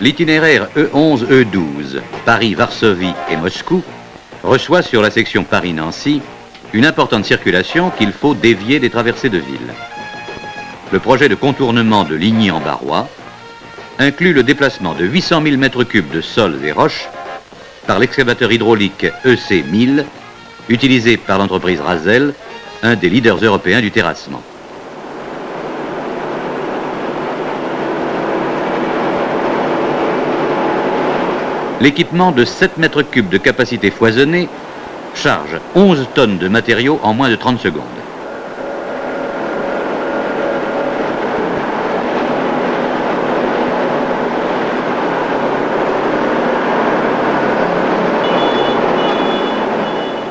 L'itinéraire E11-E12, Paris-Varsovie et Moscou, reçoit sur la section Paris-Nancy une importante circulation qu'il faut dévier des traversées de ville. Le projet de contournement de Ligny-en-Barrois inclut le déplacement de 800 000 m3 de sols et roches par l'excavateur hydraulique EC1000, utilisé par l'entreprise Razel, un des leaders européens du terrassement. L'équipement de 7 m3 de capacité foisonnée charge 11 tonnes de matériaux en moins de 30 secondes.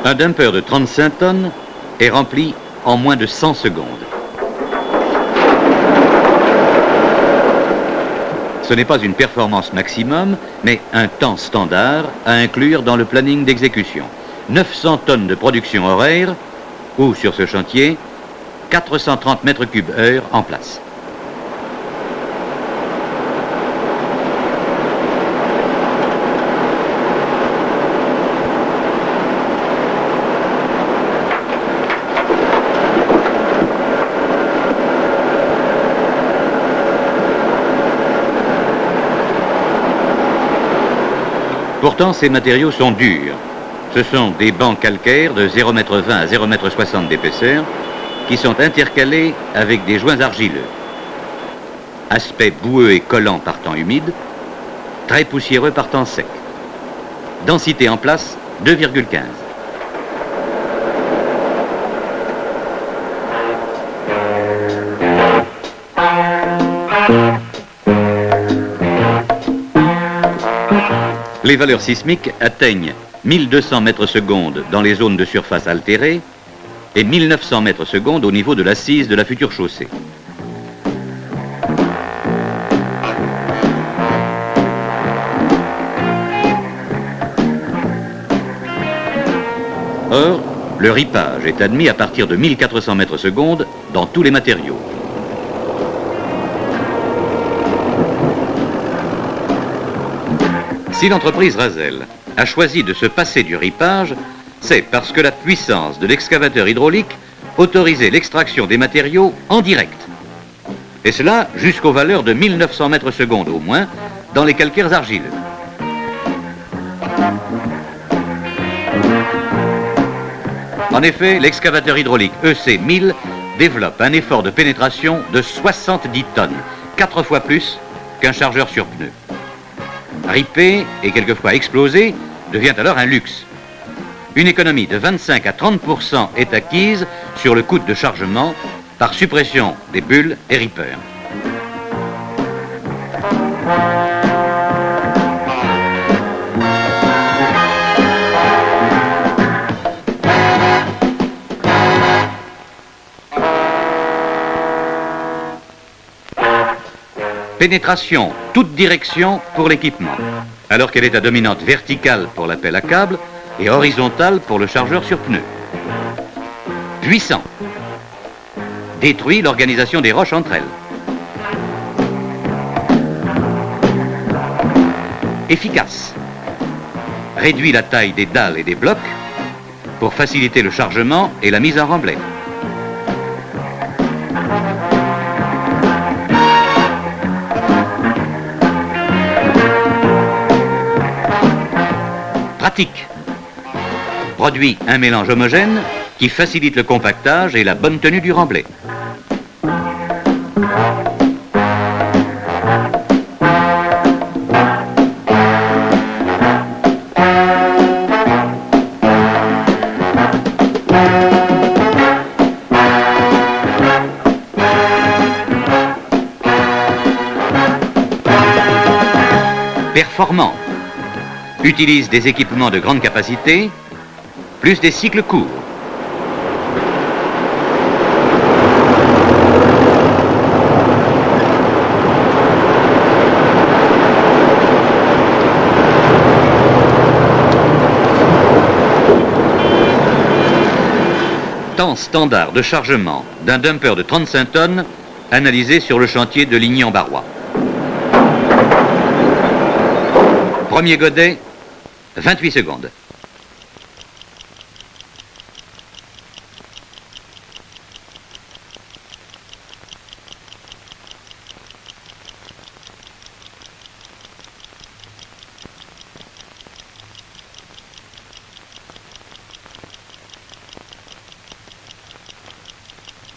Un dumper de 35 tonnes est rempli en moins de 100 secondes. Ce n'est pas une performance maximum, mais un temps standard à inclure dans le planning d'exécution. 900 tonnes de production horaire, ou sur ce chantier, 430 m3/heure en place. Pourtant, ces matériaux sont durs. Ce sont des bancs calcaires de 0,20 m à 0,60 m d'épaisseur qui sont intercalés avec des joints argileux. Aspect boueux et collant par temps humide, très poussiéreux par temps sec. Densité en place, 2,15. Les valeurs sismiques atteignent 1200 m/s dans les zones de surface altérées et 1900 m/s au niveau de l'assise de la future chaussée. Or, le ripage est admis à partir de 1400 m/s dans tous les matériaux. Si l'entreprise Razel a choisi de se passer du ripage, c'est parce que la puissance de l'excavateur hydraulique autorisait l'extraction des matériaux en direct. Et cela jusqu'aux valeurs de 1900 m/s au moins dans les calcaires argileux. En effet, l'excavateur hydraulique EC1000 développe un effort de pénétration de 70 tonnes, 4 fois plus qu'un chargeur sur pneu. Riper et quelquefois exploser devient alors un luxe. Une économie de 25 à 30% est acquise sur le coût de chargement par suppression des bulles et rippers. Pénétration, toute direction pour l'équipement, alors qu'elle est à dominante verticale pour la pelle à câble et horizontale pour le chargeur sur pneu. Puissant. Détruit l'organisation des roches entre elles. Efficace. Réduit la taille des dalles et des blocs pour faciliter le chargement et la mise en remblai. Pratique. Produit un mélange homogène qui facilite le compactage et la bonne tenue du remblai. Performant. Utilise des équipements de grande capacité, plus des cycles courts. Temps standard de chargement d'un dumper de 35 tonnes analysé sur le chantier de Ligny-en-Barrois. Premier godet, 28 secondes.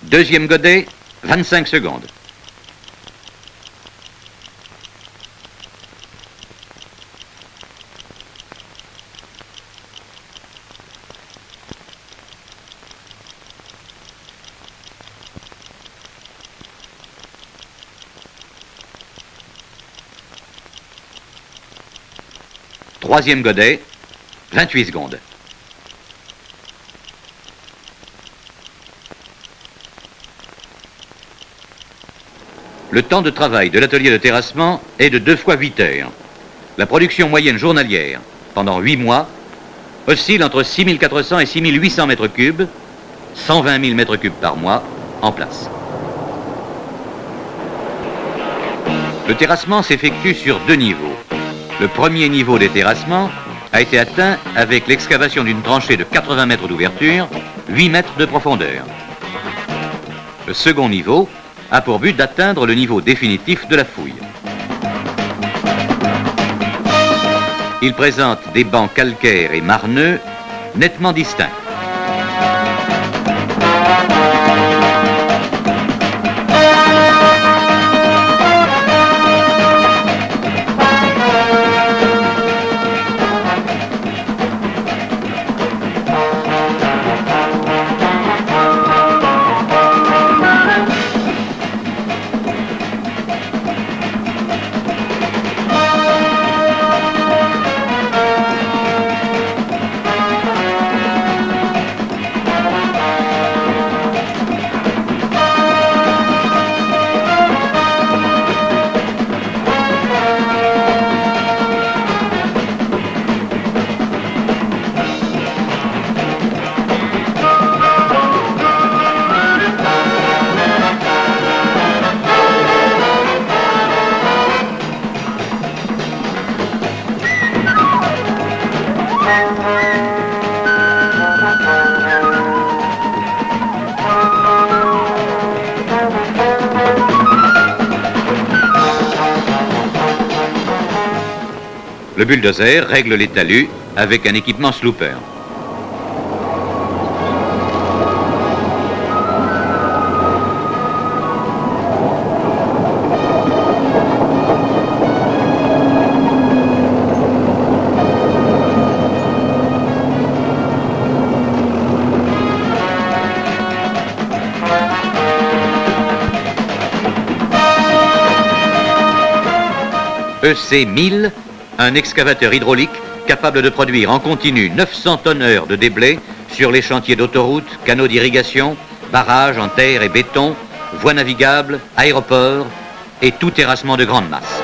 Deuxième godet, 25 secondes. Troisième godet, 28 secondes. Le temps de travail de l'atelier de terrassement est de 2 fois 8 heures. La production moyenne journalière, pendant 8 mois, oscille entre 6400 et 6800 mètres cubes, 120 000 mètres cubes par mois, en place. Le terrassement s'effectue sur 2 niveaux. Le premier niveau des terrassements a été atteint avec l'excavation d'une tranchée de 80 mètres d'ouverture, 8 mètres de profondeur. Le second niveau a pour but d'atteindre le niveau définitif de la fouille. Il présente des bancs calcaires et marneux nettement distincts. Le bulldozer règle les talus avec un équipement slooper. EC1000, un excavateur hydraulique capable de produire en continu 900 tonnes-heure de déblai sur les chantiers d'autoroutes, canaux d'irrigation, barrages en terre et béton, voies navigables, aéroports et tout terrassement de grande masse.